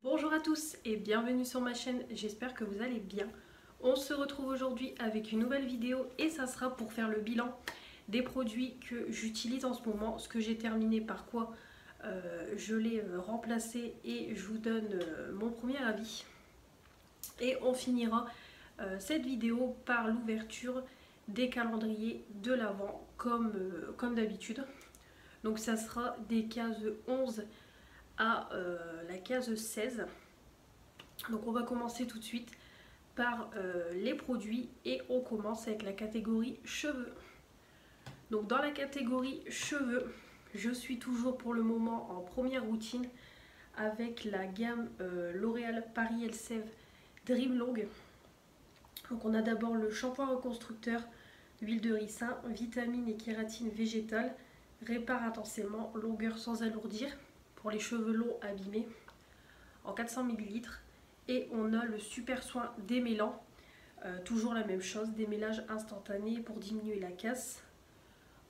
Bonjour à tous et bienvenue sur ma chaîne, j'espère que vous allez bien. On se retrouve aujourd'hui avec une nouvelle vidéo et ça sera pour faire le bilan des produits que j'utilise en ce moment, ce que j'ai terminé, par quoi je l'ai remplacé, et je vous donne mon premier avis. Et on finira cette vidéo par l'ouverture des calendriers de l'Avent comme d'habitude. Donc ça sera des cases 11 à la case 16. Donc on va commencer tout de suite par les produits et on commence avec la catégorie cheveux. Donc dans la catégorie cheveux, je suis toujours pour le moment en première routine avec la gamme L'Oréal Paris Elseve Dream Long. Donc on a d'abord le shampoing reconstructeur, huile de ricin, vitamine et kératine végétale, répare intensément, longueur sans alourdir pour les cheveux longs abîmés, en 400 ml. Et on a le super soin démêlant, toujours la même chose, démêlage instantané pour diminuer la casse,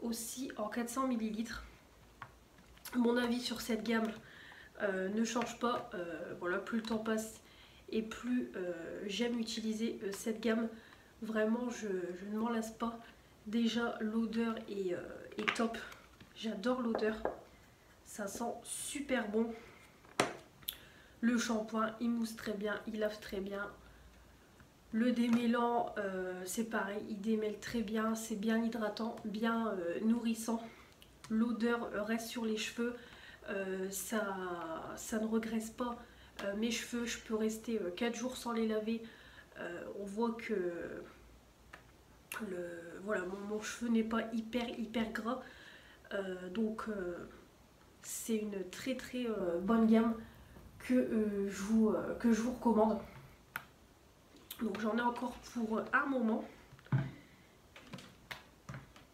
aussi en 400 ml. Mon avis sur cette gamme ne change pas, voilà, plus le temps passe et plus j'aime utiliser cette gamme. Vraiment, je ne m'en lasse pas. Déjà, l'odeur est top. J'adore l'odeur. Ça sent super bon. Le shampoing, il mousse très bien, il lave très bien. Le démêlant, c'est pareil, il démêle très bien. C'est bien hydratant, bien nourrissant. L'odeur reste sur les cheveux. Ça ne regraisse pas mes cheveux. Je peux rester 4 jours sans les laver. On voit que voilà, mon cheveu n'est pas hyper gras. Donc c'est une très bonne gamme que je vous recommande. Donc j'en ai encore pour un moment.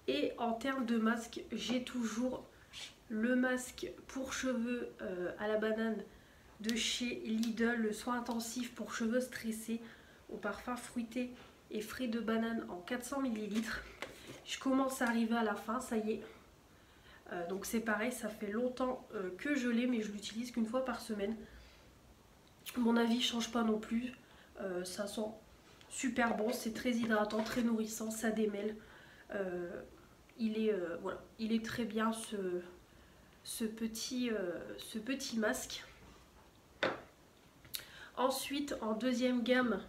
Et en termes de masque, j'ai toujours le masque pour cheveux à la banane de chez Lidl, le soin intensif pour cheveux stressés au parfum fruité et frais de banane en 400 ml. Je commence à arriver à la fin, ça y est. Donc c'est pareil, ça fait longtemps que je l'ai, mais je l'utilise qu'une fois par semaine. Mon avis ne change pas non plus. Ça sent super bon, c'est très hydratant, très nourrissant, ça démêle. Voilà, il est très bien ce petit masque. Ensuite, en deuxième gamme,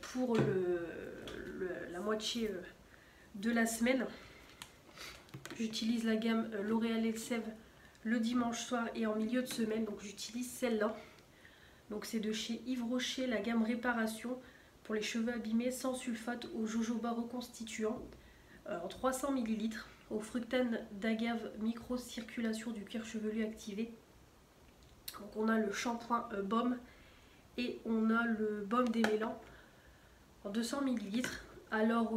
pour la moitié de la semaine, j'utilise la gamme L'Oréal Elseve le dimanche soir et en milieu de semaine. Donc j'utilise celle-là. Donc c'est de chez Yves Rocher, la gamme réparation pour les cheveux abîmés sans sulfate au jojoba reconstituant en 300 ml, au fructane d'agave micro-circulation du cuir chevelu activé. Donc on a le shampoing baume et on a le baume démêlant en 200 ml. Alors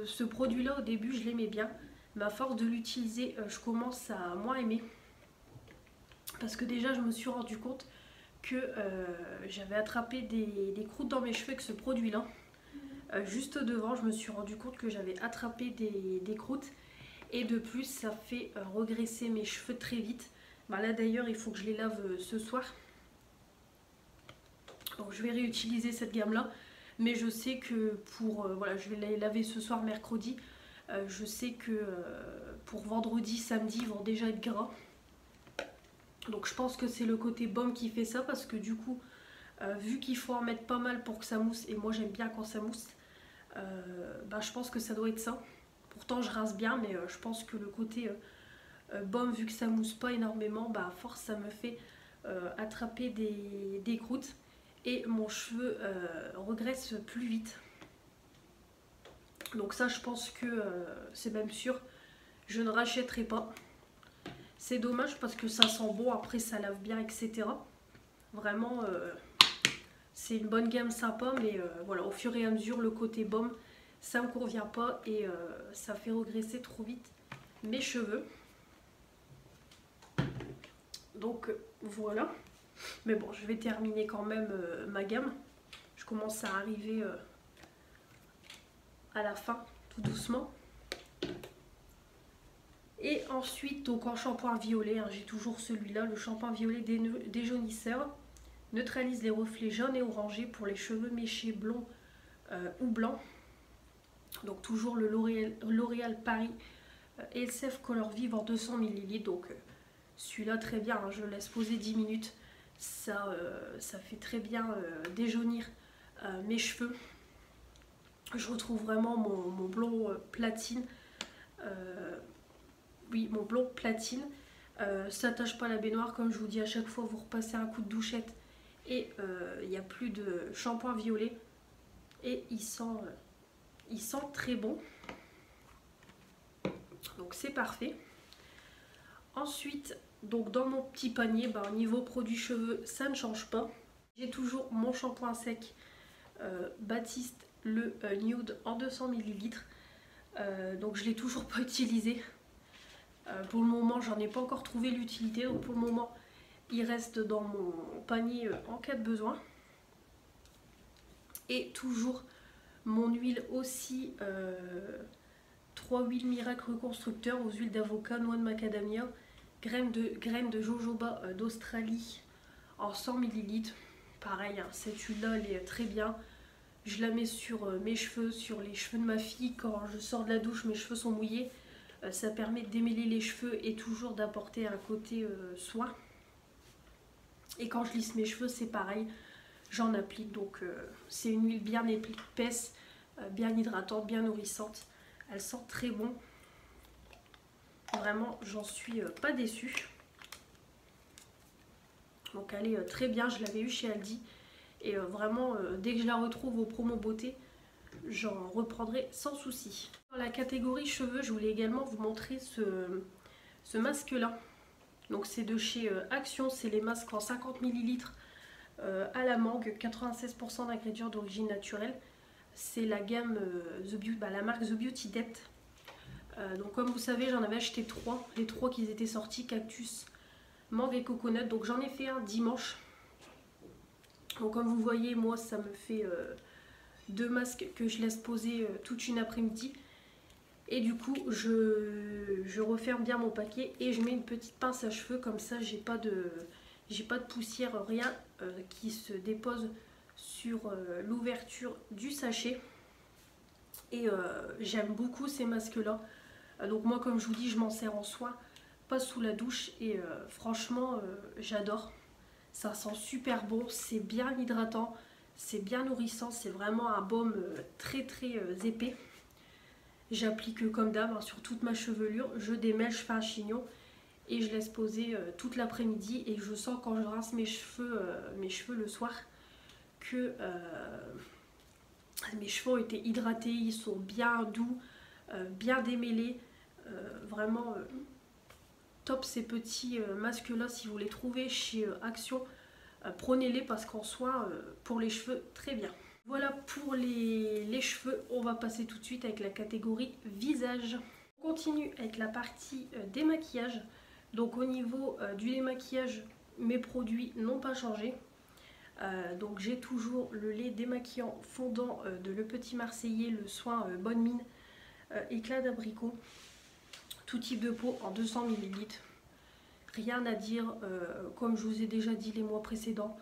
ce produit là au début je l'aimais bien, mais à force de l'utiliser je commence à moins aimer, parce que déjà je me suis rendu compte que j'avais attrapé des croûtes dans mes cheveux avec ce produit là. Juste devant, je me suis rendu compte que j'avais attrapé des croûtes, et de plus ça fait regresser mes cheveux très vite. Bah là d'ailleurs il faut que je les lave ce soir, donc je vais réutiliser cette gamme là, mais je sais que pour voilà, je vais les laver ce soir mercredi. Je sais que pour vendredi, samedi ils vont déjà être gras. Donc je pense que c'est le côté baume qui fait ça, parce que du coup vu qu'il faut en mettre pas mal pour que ça mousse, et moi j'aime bien quand ça mousse, bah, je pense que ça doit être ça. Pourtant je rince bien, mais je pense que le côté baume, vu que ça mousse pas énormément, bah à force ça me fait attraper des croûtes, et mon cheveu regresse plus vite. Donc ça je pense que c'est même sûr, je ne rachèterai pas. C'est dommage parce que ça sent bon, après ça lave bien, etc. Vraiment c'est une bonne gamme sympa, mais voilà, au fur et à mesure le côté baume ça me convient pas, et ça fait regresser trop vite mes cheveux. Donc voilà, mais bon, je vais terminer quand même ma gamme. Je commence à arriver à la fin tout doucement. Et ensuite, donc en shampoing violet, hein, j'ai toujours celui-là, le shampoing violet déjaunisseur neutralise les reflets jaunes et orangés pour les cheveux méchés blonds ou blancs. Donc toujours le L'Oréal Paris ESF Color Vive en 200 ml. Donc celui-là très bien, hein, je le laisse poser 10 minutes. Ça fait très bien déjaunir mes cheveux. Je retrouve vraiment mon blond platine. Oui, mon blond platine. Ça tâche pas la baignoire, comme je vous dis à chaque fois, vous repassez un coup de douchette et il n'y a plus de shampoing violet. Et il sent très bon. Donc c'est parfait. Ensuite, donc dans mon petit panier, au niveau produits cheveux, ça ne change pas. J'ai toujours mon shampoing sec Baptiste le Nude en 200 ml. Donc je l'ai toujours pas utilisé. Pour le moment, j'en ai pas encore trouvé l'utilité. Donc pour le moment, il reste dans mon panier en cas de besoin. Et toujours mon huile aussi, 3 huiles miracle reconstructeur aux huiles d'avocat, noix de macadamia, graines de jojoba d'Australie en 100 ml. Pareil, hein, cette huile-là, elle est très bien. Je la mets sur mes cheveux, sur les cheveux de ma fille. Quand je sors de la douche, mes cheveux sont mouillés. Ça permet de démêler les cheveux et toujours d'apporter un côté soin. Et quand je lisse mes cheveux, c'est pareil. J'en applique. Donc c'est une huile bien épaisse, bien hydratante, bien nourrissante. Elle sent très bon. Vraiment, j'en suis pas déçue. Donc elle est très bien. Je l'avais eu chez Aldi. Et vraiment, dès que je la retrouve au promo beauté, j'en reprendrai sans souci. Dans la catégorie cheveux, je voulais également vous montrer ce masque là. Donc c'est de chez Action, c'est les masques en 50 ml à la mangue, 96% d'ingrédients d'origine naturelle. C'est la gamme la marque The Beauty Depth. Donc comme vous savez, j'en avais acheté 3, les 3 qui étaient sortis, cactus, mangue et coconut. Donc j'en ai fait un dimanche. Donc comme vous voyez, moi ça me fait 2 masques que je laisse poser toute une après-midi. Et du coup je referme bien mon paquet et je mets une petite pince à cheveux, comme ça j'ai pas de poussière, rien qui se dépose sur l'ouverture du sachet. Et j'aime beaucoup ces masques là. Donc moi, comme je vous dis, je m'en sers en soin, pas sous la douche. Et franchement j'adore. Ça sent super bon, c'est bien hydratant, c'est bien nourrissant, c'est vraiment un baume très épais. J'applique comme d'hab hein, sur toute ma chevelure, je démêle, je fais un chignon et je laisse poser toute l'après-midi. Et je sens quand je rince mes cheveux le soir que mes cheveux ont été hydratés, ils sont bien doux, bien démêlés. Vraiment top ces petits masques là, si vous les trouvez chez Action, prenez-les parce qu'en soin pour les cheveux très bien. Voilà pour les cheveux. On va passer tout de suite avec la catégorie visage. On continue avec la partie démaquillage. Donc au niveau du démaquillage, mes produits n'ont pas changé. Donc j'ai toujours le lait démaquillant fondant de Le Petit Marseillais, le soin Bonne Mine, éclat d'abricot, tout type de peau en 200 ml. Rien à dire, comme je vous ai déjà dit les mois précédents,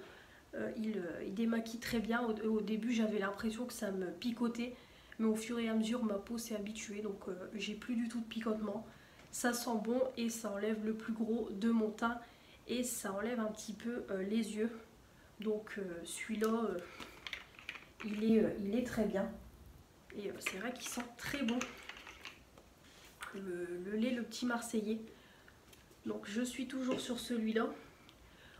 il démaquille très bien. Au début j'avais l'impression que ça me picotait, mais au fur et à mesure ma peau s'est habituée, donc j'ai plus du tout de picotement. Ça sent bon et ça enlève le plus gros de mon teint et ça enlève un petit peu les yeux. Donc celui-là il est très bien et c'est vrai qu'il sent très bon, le lait Le Petit Marseillais. Donc je suis toujours sur celui-là.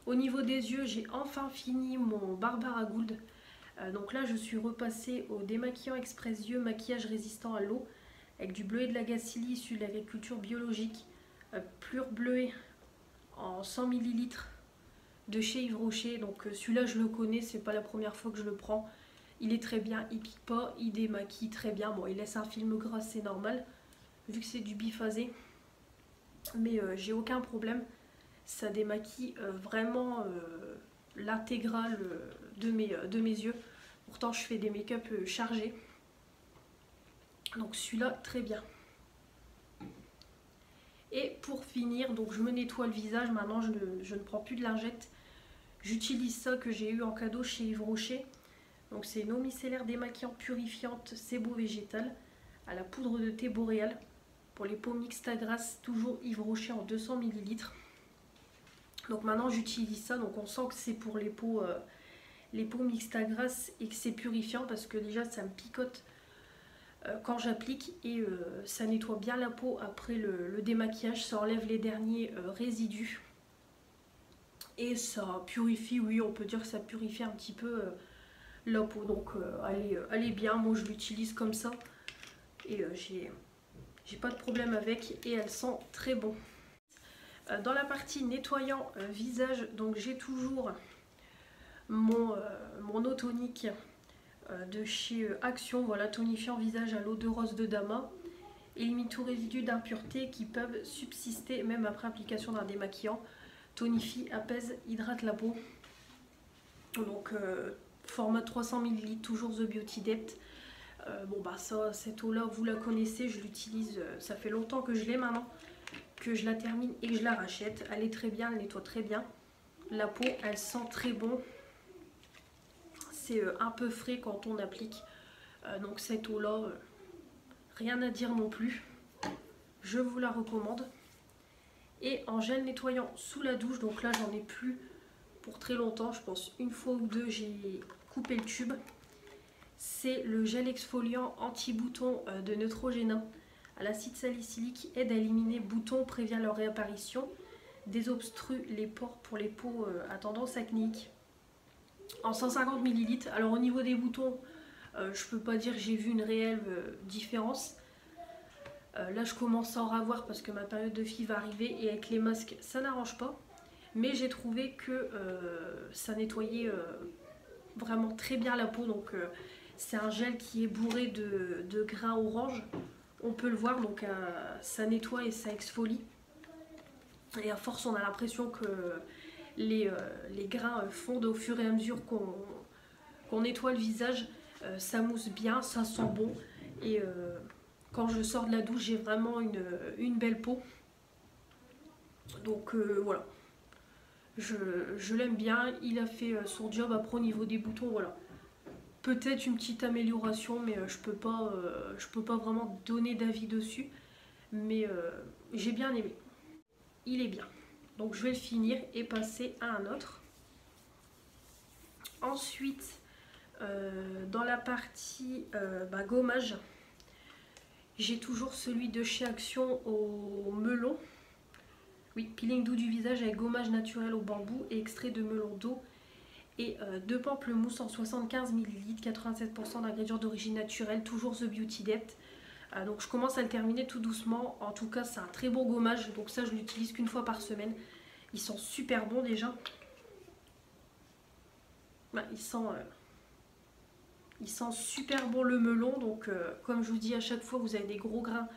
Au niveau des yeux, j'ai enfin fini mon Barbara Gould. Donc là je suis repassée au démaquillant express yeux maquillage résistant à l'eau avec du bleuet de la Gacilly issu de l'agriculture biologique, Pur Bleuet en 100 ml de chez Yves Rocher. Donc celui-là je le connais, c'est pas la première fois que je le prends. Il est très bien, il pique pas, il démaquille très bien. Bon, il laisse un film gras, c'est normal vu que c'est du biphasé, mais j'ai aucun problème. Ça démaquille vraiment l'intégrale de mes yeux. Pourtant je fais des make-up chargés. Donc celui-là très bien. Et pour finir, donc je me nettoie le visage. Maintenant je ne prends plus de lingette. J'utilise ça que j'ai eu en cadeau chez Yves Rocher. Donc c'est une eau micellaire démaquillante purifiante sebo végétale à la poudre de thé boréal pour les peaux mixtes à grasse, toujours Yves Rocher en 200 ml. Donc maintenant j'utilise ça, donc on sent que c'est pour les peaux mixtes à grasse et que c'est purifiant parce que déjà ça me picote quand j'applique et ça nettoie bien la peau après le démaquillage, ça enlève les derniers résidus et ça purifie, oui on peut dire que ça purifie un petit peu la peau, donc elle est bien, moi je l'utilise comme ça et j'ai pas de problème avec et elle sent très bon. Dans la partie nettoyant visage, donc j'ai toujours mon eau tonique de chez Action, voilà, tonifiant visage à l'eau de rose de Dama, élimine tout résidu d'impuretés qui peuvent subsister même après application d'un démaquillant, tonifie, apaise, hydrate la peau. Donc format 300 ml, toujours The Beauty Depth. Bon bah ça, cette eau là vous la connaissez, je l'utilise, ça fait longtemps que je l'ai maintenant, que je la termine et que je la rachète. Elle est très bien, elle nettoie très bien. La peau elle sent très bon. C'est un peu frais quand on applique. Donc cette eau là, rien à dire non plus. Je vous la recommande. Et en gel nettoyant sous la douche, donc là j'en ai plus pour très longtemps, je pense une fois ou deux j'ai coupé le tube. C'est le gel exfoliant anti-bouton de Neutrogena à l'acide salicylique qui aide à éliminer boutons, prévient leur réapparition, désobstrue les pores pour les peaux à tendance acnéique. En 150 ml. Alors au niveau des boutons, je peux pas dire que j'ai vu une réelle différence. Là je commence à en avoir parce que ma période de fille va arriver et avec les masques ça n'arrange pas. Mais j'ai trouvé que ça nettoyait vraiment très bien la peau. Donc c'est un gel qui est bourré de grains orange. On peut le voir, donc ça nettoie et ça exfolie. Et à force on a l'impression que les grains fondent au fur et à mesure qu'on nettoie le visage. Ça mousse bien, ça sent bon. Et quand je sors de la douche, j'ai vraiment une belle peau. Donc voilà. Je l'aime bien. Il a fait son job. Après au niveau des boutons, voilà. Peut-être une petite amélioration, mais je peux pas vraiment donner d'avis dessus. Mais j'ai bien aimé. Il est bien. Donc je vais le finir et passer à un autre. Ensuite, dans la partie gommage, j'ai toujours celui de chez Action au melon. Oui, peeling doux du visage avec gommage naturel au bambou et extrait de melon d'eau et de pamplemousse en 75 ml, 87% d'ingrédients d'origine naturelle, toujours The Beauty Depth. Donc je commence à le terminer tout doucement. En tout cas c'est un très bon gommage, donc ça je l'utilise qu'une fois par semaine. Il sent super bon déjà. Il sent super bon le melon. Donc comme je vous dis à chaque fois, vous avez des gros grains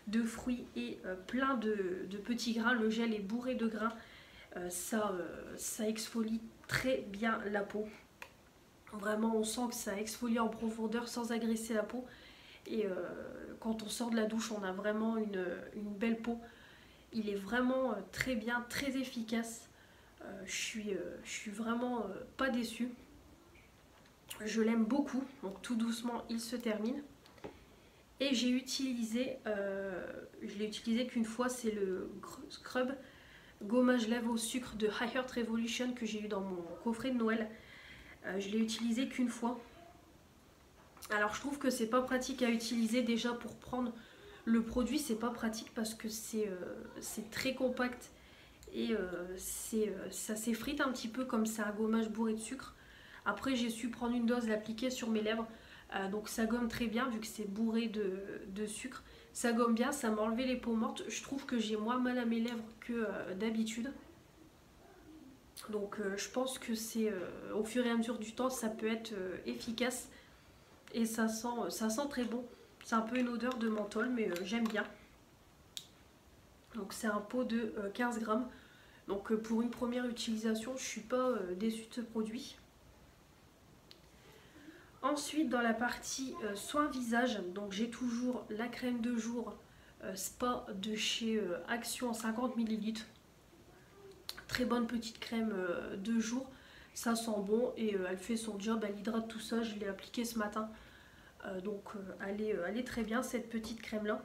de fruits et plein de petits grains. Le gel est bourré de grains. Ça exfolie très bien la peau. Vraiment on sent que ça exfolie en profondeur sans agresser la peau. Et quand on sort de la douche, on a vraiment une belle peau. Il est vraiment très bien, très efficace. Je suis vraiment pas déçue. Je l'aime beaucoup. Donc tout doucement, il se termine. Et j'ai utilisé, je l'ai utilisé qu'une fois, c'est le scrub gommage lèvres au sucre de High Heart Revolution que j'ai eu dans mon coffret de Noël. Je l'ai utilisé qu'une fois. Alors je trouve que c'est pas pratique à utiliser déjà pour prendre le produit, c'est pas pratique parce que c'est très compact et ça s'effrite un petit peu comme c'est un gommage bourré de sucre. Après j'ai su prendre une dose, l'appliquer sur mes lèvres, donc ça gomme très bien vu que c'est bourré de sucre. Ça gomme bien, ça m'a enlevé les peaux mortes. Je trouve que j'ai moins mal à mes lèvres que d'habitude. Donc je pense que c'est au fur et à mesure du temps ça peut être efficace. Et ça sent très bon. C'est un peu une odeur de menthol, mais j'aime bien. Donc c'est un pot de 15 grammes. Donc pour une première utilisation, je ne suis pas déçue de ce produit. Ensuite, dans la partie soins visage, donc j'ai toujours la crème de jour Spa de chez Action en 50 ml. Très bonne petite crème de jour. ça sent bon et elle fait son job, elle hydrate tout ça. Je l'ai appliqué ce matin, donc elle est très bien cette petite crème là.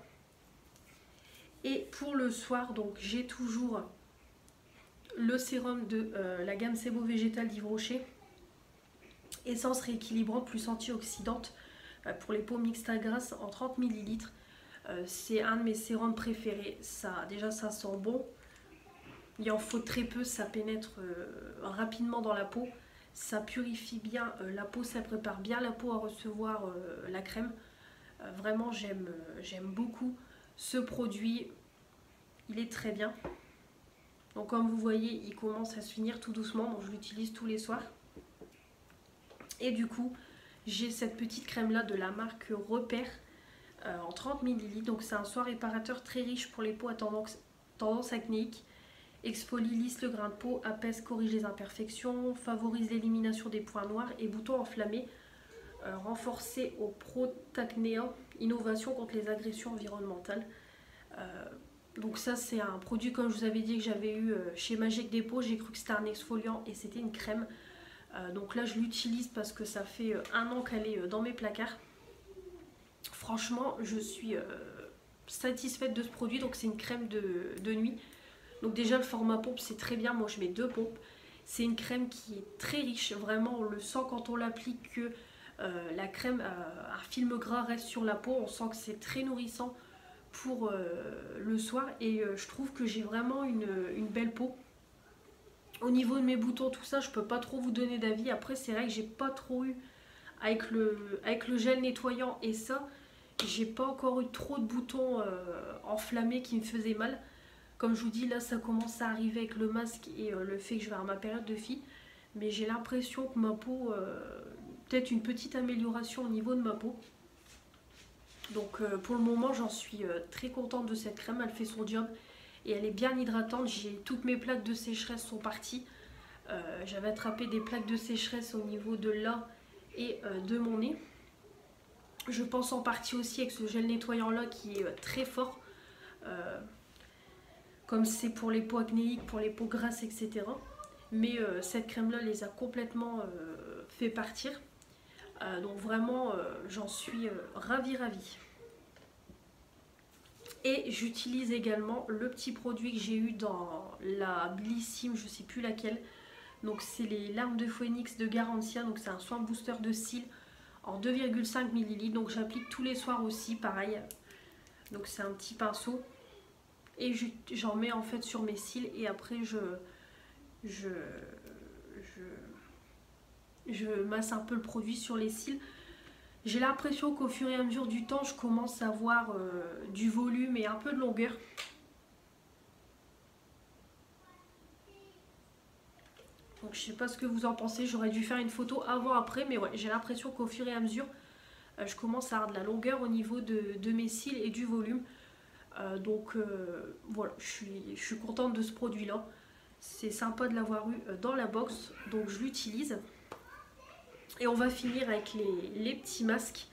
Et pour le soir, donc j'ai toujours le sérum de la gamme Sebo Végétal d'Yves Rocher, essence rééquilibrante plus antioxydante pour les peaux mixtes à grasse en 30 ml. C'est un de mes sérums préférés. Déjà ça sent bon, il en faut très peu, ça pénètre rapidement dans la peau, ça purifie bien la peau, ça prépare bien la peau à recevoir la crème. Vraiment j'aime beaucoup ce produit, il est très bien. Donc comme vous voyez, il commence à se finir tout doucement, donc je l'utilise tous les soirs. Et du coup, j'ai cette petite crème là de la marque Repère en 30 ml. Donc c'est un soin réparateur très riche pour les peaux à tendance acnéique. Exfolie, lisse le grain de peau, apaise, corrige les imperfections, favorise l'élimination des points noirs et boutons enflammés. Renforcé au protacnéen, innovation contre les agressions environnementales. Donc ça c'est un produit, comme je vous avais dit, que j'avais eu chez Magique Dépôt. J'ai cru que c'était un exfoliant et c'était une crème. Donc là je l'utilise parce que ça fait 1 an qu'elle est dans mes placards. Franchement je suis satisfaite de ce produit. Donc c'est une crème de nuit. Donc déjà le format pompe c'est très bien, moi je mets 2 pompes. C'est une crème qui est très riche, vraiment on le sent quand on l'applique que la crème, un film gras reste sur la peau. On sent que c'est très nourrissant pour le soir et je trouve que j'ai vraiment une belle peau. Au niveau de mes boutons, tout ça, je peux pas trop vous donner d'avis. Après c'est vrai que j'ai pas trop eu avec le gel nettoyant et ça, j'ai pas encore eu trop de boutons enflammés qui me faisaient mal. Comme je vous dis, là ça commence à arriver avec le masque et le fait que je vais avoir ma période de fille. Mais j'ai l'impression que ma peau, peut-être une petite amélioration au niveau de ma peau. Donc pour le moment j'en suis très contente de cette crème, elle fait son job et elle est bien hydratante. Toutes mes plaques de sécheresse sont parties. J'avais attrapé des plaques de sécheresse au niveau de là et de mon nez. Je pense en partie aussi avec ce gel nettoyant là qui est très fort. Comme c'est pour les peaux acnéiques, pour les peaux grasses, etc. Mais cette crème là les a complètement fait partir. Donc vraiment j'en suis ravie. Et j'utilise également le petit produit que j'ai eu dans la Bellissime, je sais plus laquelle. Donc c'est les larmes de phoenix de Garantia. Donc c'est un soin booster de cils en 2,5 ml. Donc j'applique tous les soirs aussi, pareil. Donc c'est un petit pinceau. Et j'en mets en fait sur mes cils et après je masse un peu le produit sur les cils. J'ai l'impression qu'au fur et à mesure du temps, je commence à avoir du volume et un peu de longueur. Donc je sais pas ce que vous en pensez, j'aurais dû faire une photo avant-après, mais ouais, j'ai l'impression qu'au fur et à mesure, je commence à avoir de la longueur au niveau de mes cils et du volume. Donc voilà, je suis contente de ce produit-là. C'est sympa de l'avoir eu dans la box, donc je l'utilise. Et on va finir avec les petits masques.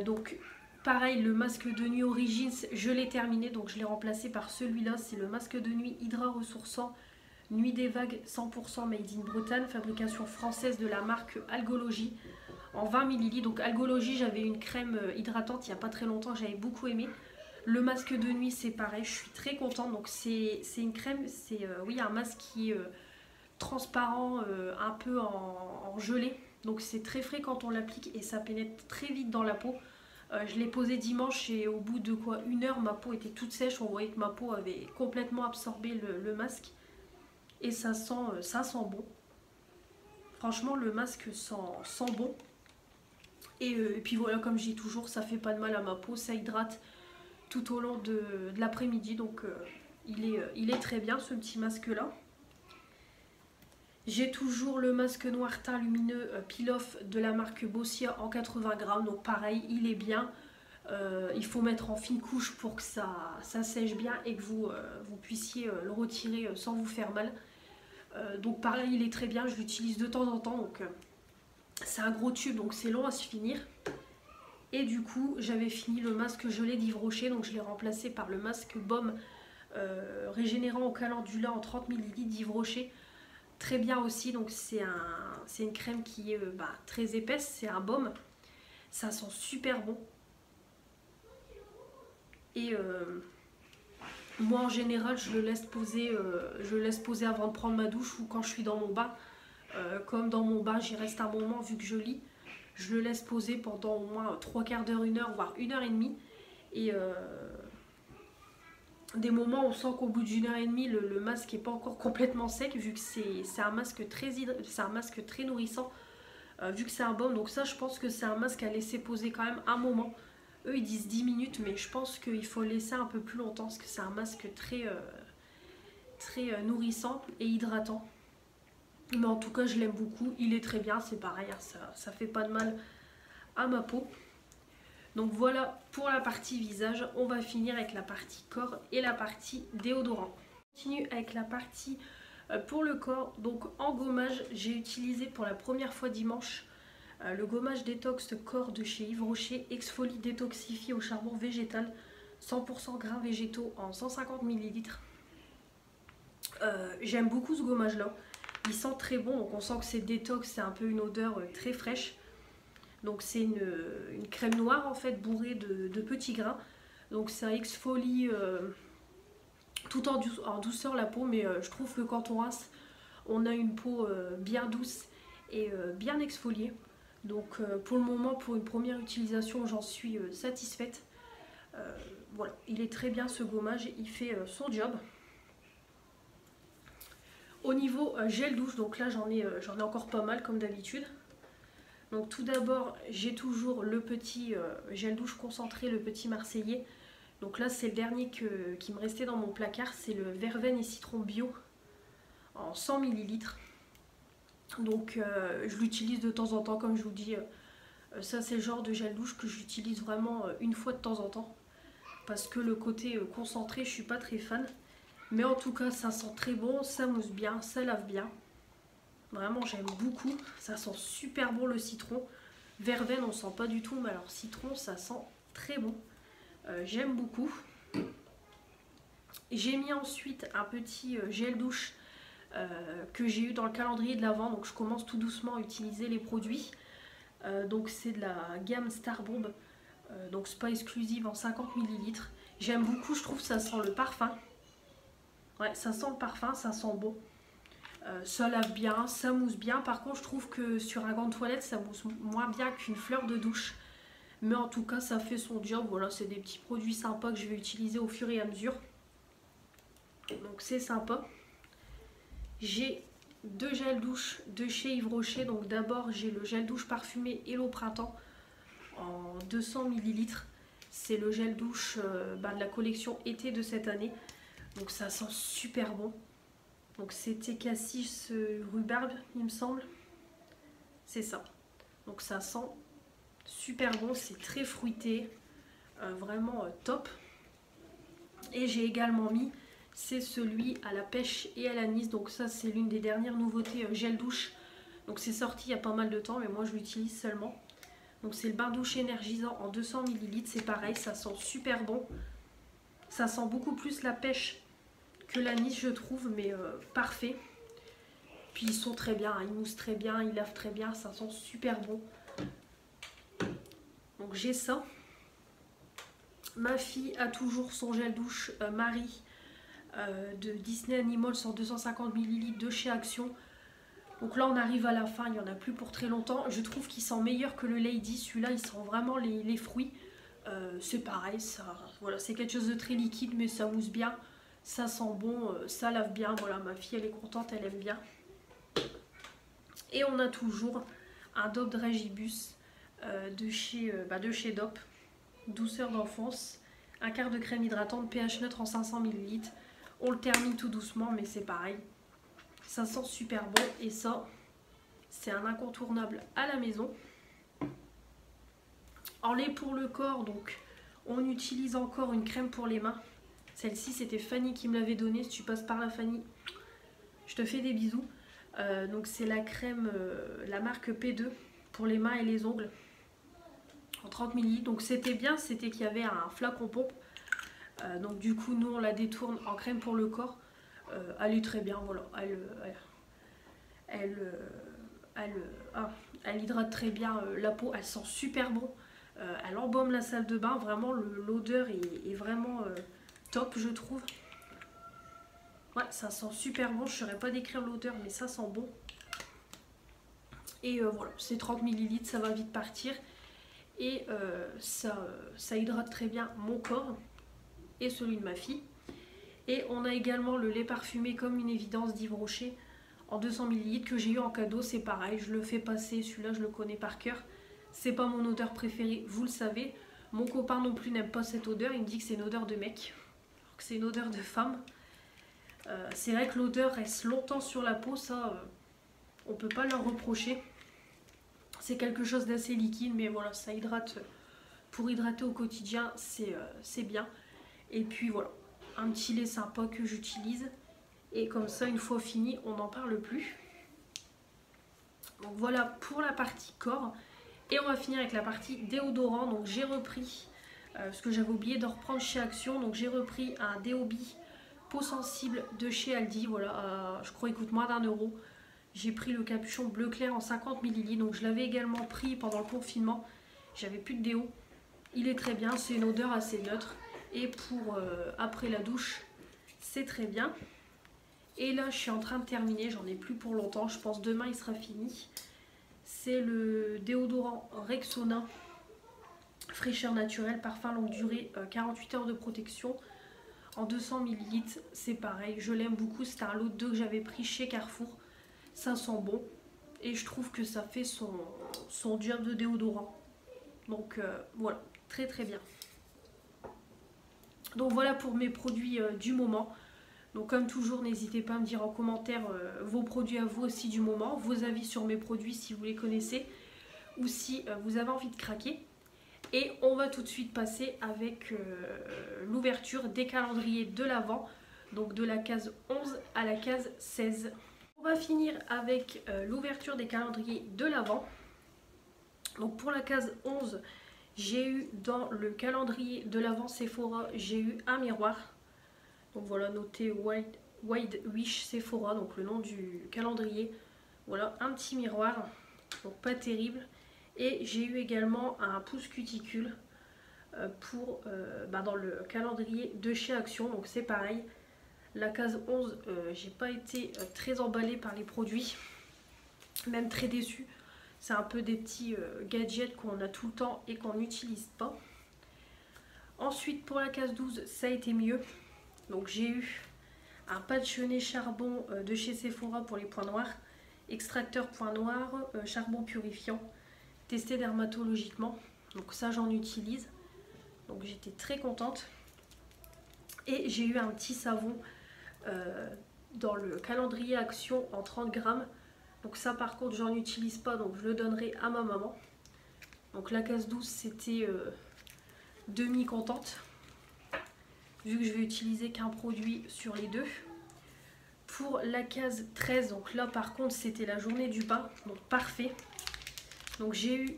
Donc pareil, le masque de nuit Origins, je l'ai terminé, donc je l'ai remplacé par celui-là. C'est le masque de nuit Hydra Ressourçant Nuit des Vagues 100% made in Bretagne, fabrication française de la marque Algologie en 20 ml. Donc Algologie, j'avais une crème hydratante il n'y a pas très longtemps, j'avais beaucoup aimé. Le masque de nuit c'est pareil, je suis très contente. Donc c'est une crème, c'est oui, un masque qui est transparent, un peu en gelée. Donc c'est très frais quand on l'applique et ça pénètre très vite dans la peau. Je l'ai posé dimanche et au bout de quoi 1 heure, ma peau était toute sèche. On voyait que ma peau avait complètement absorbé le masque. Et ça sent bon. Franchement le masque sent bon. Et puis voilà, comme je dis toujours, ça fait pas de mal à ma peau. Ça hydrate tout au long de l'après-midi. Donc il est très bien ce petit masque là. J'ai toujours le masque noir teint lumineux Peel-Off de la marque Bossia en 80 grammes. Donc pareil, il est bien. Il faut mettre en fine couche pour que ça sèche bien et que vous puissiez le retirer sans vous faire mal. Donc pareil, il est très bien. Je l'utilise de temps en temps. Donc c'est un gros tube, donc c'est long à se finir. Et du coup, j'avais fini le masque gelé d'Yves Rocher. Donc je l'ai remplacé par le masque baume régénérant au calendula en 30 ml d'Yves Rocher. très bien aussi. Donc c'est une crème qui est très épaisse, c'est un baume. Ça sent super bon. Et moi en général je le laisse poser avant de prendre ma douche ou quand je suis dans mon bain. Comme dans mon bain j'y reste un moment vu que je lis, je le laisse poser pendant au moins 3/4 d'heure, 1 heure, voire 1 heure et demie. Et des moments on sent qu'au bout d'1 heure et demie le masque n'est pas encore complètement sec, vu que c'est un masque très nourrissant, vu que c'est un baume. Donc ça je pense que c'est un masque à laisser poser quand même un moment. Eux ils disent 10 minutes, mais je pense qu'il faut laisser un peu plus longtemps parce que c'est un masque très nourrissant et hydratant. Mais en tout cas je l'aime beaucoup, il est très bien, c'est pareil, ça fait pas de mal à ma peau. Donc voilà pour la partie visage. On va finir avec la partie corps et la partie déodorant. On continue avec la partie pour le corps. Donc en gommage, j'ai utilisé pour la première fois dimanche le gommage détox corps de chez Yves Rocher, exfolie détoxifie au charbon végétal, 100% grains végétaux en 150 ml. J'aime beaucoup ce gommage là, il sent très bon, donc on sent que c'est détox, c'est un peu une odeur très fraîche. Donc c'est une crème noire en fait bourrée de petits grains. Donc ça exfolie tout en douceur la peau, mais je trouve que quand on rince, on a une peau bien douce et bien exfoliée. Donc pour le moment, pour une première utilisation, j'en suis satisfaite. Voilà, il est très bien ce gommage, il fait son job. Au niveau gel douche, donc là j'en ai encore pas mal comme d'habitude. Donc tout d'abord, j'ai toujours le petit gel douche concentré, le petit Marseillais. Donc là, c'est le dernier qui me restait dans mon placard. C'est le verveine et citron bio en 100 ml. Donc je l'utilise de temps en temps, comme je vous dis. Ça, c'est le genre de gel douche que j'utilise vraiment une fois de temps en temps. Parce que le côté concentré, je suis pas très fan. Mais en tout cas, ça sent très bon, ça mousse bien, ça lave bien. Vraiment j'aime beaucoup, ça sent super bon le citron. Verveine on sent pas du tout, mais alors citron ça sent très bon. J'aime beaucoup. J'ai mis ensuite un petit gel douche que j'ai eu dans le calendrier de l'Avent, donc je commence tout doucement à utiliser les produits. Donc c'est de la gamme Star Bomb, donc c'est pas exclusive en 50 ml. J'aime beaucoup, je trouve que ça sent le parfum. Ouais, ça sent le parfum, ça sent bon. Ça lave bien, ça mousse bien. Par contre je trouve que sur un gant de toilette ça mousse moins bien qu'une fleur de douche. Mais en tout cas ça fait son job. Voilà, c'est des petits produits sympas que je vais utiliser au fur et à mesure. Donc c'est sympa. J'ai 2 gels douche de chez Yves Rocher. Donc d'abord j'ai le gel douche parfumé Hello Printemps en 200 ml. C'est le gel douche de la collection été de cette année. Donc ça sent super bon. Donc c'était cassis rhubarbe il me semble. C'est ça. Donc ça sent super bon, c'est très fruité. Vraiment top. Et j'ai également mis, c'est celui à la pêche et à l'anis. Donc ça c'est l'une des dernières nouveautés gel douche. Donc c'est sorti il y a pas mal de temps, mais moi je l'utilise seulement. Donc c'est le bain douche énergisant en 200 ml. C'est pareil, ça sent super bon. Ça sent beaucoup plus la pêche que l'anis je trouve, mais parfait. Puis ils sont très bien, hein, ils moussent très bien, ils lavent très bien, ça sent super bon. Donc j'ai ça. Ma fille a toujours son gel douche Marie de Disney Animals en 250 ml de chez Action. Donc là on arrive à la fin, il n'y en a plus pour très longtemps. Je trouve qu'il sent meilleur que le Lady, celui-là il sent vraiment les fruits. C'est pareil, voilà, c'est quelque chose de très liquide mais ça mousse bien. Ça sent bon, ça lave bien. Voilà, ma fille elle est contente, elle aime bien. Et on a toujours un Dop Dragibus de chez Dop, douceur d'enfance, un quart de crème hydratante pH neutre en 500 ml. On le termine tout doucement, mais c'est pareil, ça sent super bon. Et ça, c'est un incontournable à la maison. En lait pour le corps, donc on utilise encore une crème pour les mains. Celle-ci c'était Fanny qui me l'avait donnée. Si tu passes par là Fanny, je te fais des bisous. Donc c'est la crème, la marque P2 pour les mains et les ongles en 30 ml. Donc c'était bien, c'était qu'il y avait un flacon pompe. Donc du coup nous on la détourne en crème pour le corps. Elle est très bien, voilà. elle hydrate très bien la peau, elle sent super bon. Elle embaume la salle de bain, vraiment l'odeur est vraiment top je trouve. Ouais, ça sent super bon, je ne saurais pas décrire l'odeur mais ça sent bon. Et voilà, c'est 30 ml, ça va vite partir. Et ça hydrate très bien mon corps et celui de ma fille. Et on a également le lait parfumé comme une évidence d'Yves Rocher en 200 ml que j'ai eu en cadeau, c'est pareil, je le fais passer, celui-là je le connais par cœur. C'est pas mon odeur préférée, vous le savez. Mon copain non plus n'aime pas cette odeur, il me dit que c'est une odeur de mec, alors que c'est une odeur de femme. C'est vrai que l'odeur reste longtemps sur la peau, ça on peut pas leur reprocher. C'est quelque chose d'assez liquide, mais voilà, ça hydrate. Pour hydrater au quotidien, c'est bien. Et puis voilà, un petit lait sympa que j'utilise. Et comme ça, une fois fini, on n'en parle plus. Donc voilà pour la partie corps. Et on va finir avec la partie déodorant. Donc j'ai repris, parce que j'avais oublié de reprendre chez Action. Donc j'ai repris un Déobi peau sensible de chez Aldi. Voilà, je crois qu'il coûte moins d'1 €. J'ai pris le capuchon bleu clair en 50 ml. Donc je l'avais également pris pendant le confinement. J'avais plus de déo. Il est très bien, c'est une odeur assez neutre. Et pour après la douche, c'est très bien. Et là, je suis en train de terminer, j'en ai plus pour longtemps, je pense demain il sera fini. C'est le déodorant Rexona, fraîcheur naturelle, parfum longue durée, 48 heures de protection en 200 ml. C'est pareil, je l'aime beaucoup, c'était un lot de 2 que j'avais pris chez Carrefour. Ça sent bon et je trouve que ça fait son job de déodorant. Donc voilà, très très bien. Donc voilà pour mes produits du moment. Donc comme toujours, n'hésitez pas à me dire en commentaire vos produits à vous aussi du moment, vos avis sur mes produits si vous les connaissez ou si vous avez envie de craquer. Et on va tout de suite passer avec l'ouverture des calendriers de l'Avent, donc de la case 11 à la case 16. On va finir avec l'ouverture des calendriers de l'Avent. Donc pour la case 11, j'ai eu dans le calendrier de l'Avent Sephora, j'ai eu un miroir. Donc voilà, noté Wide Wish Sephora, donc le nom du calendrier. Voilà, un petit miroir, donc pas terrible. Et j'ai eu également un pouce cuticule dans le calendrier de chez Action. Donc c'est pareil, la case 11, j'ai pas été très emballée par les produits, même très déçue. C'est un peu des petits gadgets qu'on a tout le temps et qu'on n'utilise pas. Ensuite pour la case 12, ça a été mieux. Donc j'ai eu un patch nez charbon de chez Sephora pour les points noirs, extracteur point noir, charbon purifiant, testé dermatologiquement. Donc ça j'en utilise. Donc j'étais très contente. Et j'ai eu un petit savon dans le calendrier Action en 30 grammes. Donc ça par contre j'en utilise pas, donc je le donnerai à ma maman. Donc la case 12 c'était demi-contente, vu que je vais utiliser qu'un produit sur les deux. Pour la case 13, donc là par contre c'était la journée du bain, donc parfait. Donc j'ai eu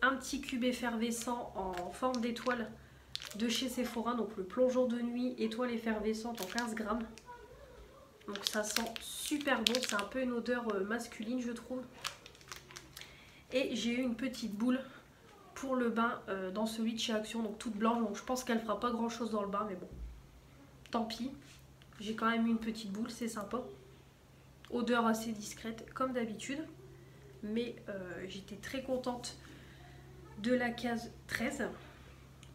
un petit cube effervescent en forme d'étoile de chez Sephora, donc le plongeon de nuit étoile effervescente en 15 grammes. Donc ça sent super bon, c'est un peu une odeur masculine je trouve. Et j'ai eu une petite boule pour le bain dans celui de chez Action, donc toute blanche, donc je pense qu'elle fera pas grand chose dans le bain, mais bon, tant pis. J'ai quand même une petite boule, c'est sympa. Odeur assez discrète comme d'habitude, mais j'étais très contente de la case 13.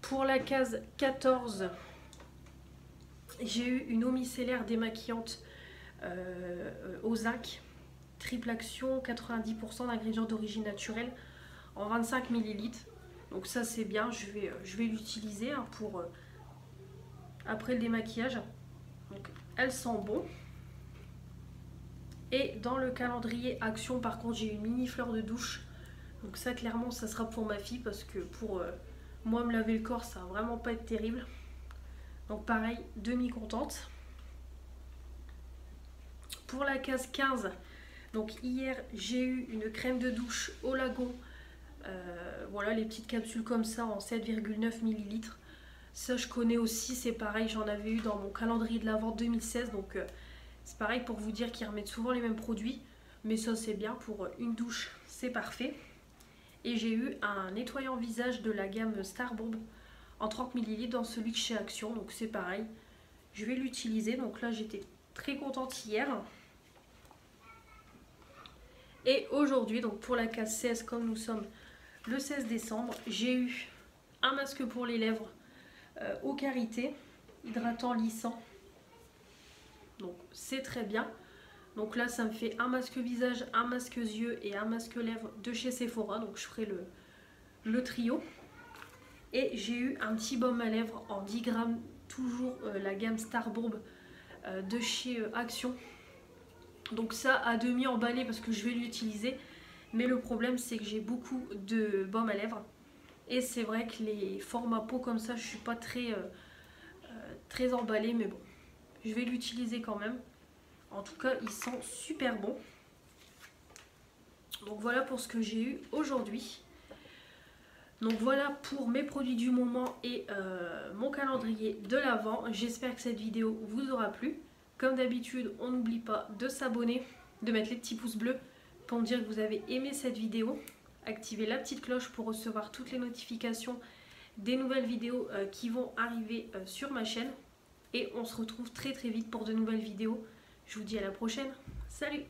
Pour la case 14, j'ai eu une eau micellaire démaquillante au zinc, triple action, 90% d'ingrédients d'origine naturelle en 25 ml. Donc ça c'est bien, je vais l'utiliser pour après le démaquillage. Donc elle sent bon. Et dans le calendrier Action par contre j'ai une mini fleur de douche. Donc ça clairement ça sera pour ma fille, parce que pour moi me laver le corps ça va vraiment pas être terrible. Donc pareil, demi contente. Pour la case 15, donc hier j'ai eu une crème de douche au lagon. Voilà les petites capsules comme ça en 7,9 ml. Ça je connais aussi, c'est pareil, j'en avais eu dans mon calendrier de l'Avent 2016. Donc c'est pareil pour vous dire qu'ils remettent souvent les mêmes produits. Mais ça c'est bien pour une douche, c'est parfait. Et j'ai eu un nettoyant visage de la gamme Starburb en 30 ml dans celui de chez Action. Donc c'est pareil, je vais l'utiliser. Donc là j'étais très contente hier. Et aujourd'hui, donc pour la case 16, comme nous sommes le 16 décembre, j'ai eu un masque pour les lèvres au karité, hydratant, lissant. Donc c'est très bien. Donc là ça me fait un masque visage, un masque yeux et un masque lèvres de chez Sephora. Donc je ferai le trio. Et j'ai eu un petit baume à lèvres en 10 grammes, toujours la gamme Starburb de chez Action. Donc ça à demi emballé parce que je vais l'utiliser. Mais le problème c'est que j'ai beaucoup de baume à lèvres. Et c'est vrai que les formats peau comme ça, je suis pas très emballée. Mais bon, je vais l'utiliser quand même. En tout cas, il sent super bon. Donc voilà pour ce que j'ai eu aujourd'hui. Donc voilà pour mes produits du moment et mon calendrier de l'Avent. J'espère que cette vidéo vous aura plu. Comme d'habitude, on n'oublie pas de s'abonner, de mettre les petits pouces bleus pour me dire que vous avez aimé cette vidéo. Activez la petite cloche pour recevoir toutes les notifications des nouvelles vidéos qui vont arriver sur ma chaîne. Et on se retrouve très vite pour de nouvelles vidéos. Je vous dis à la prochaine. Salut!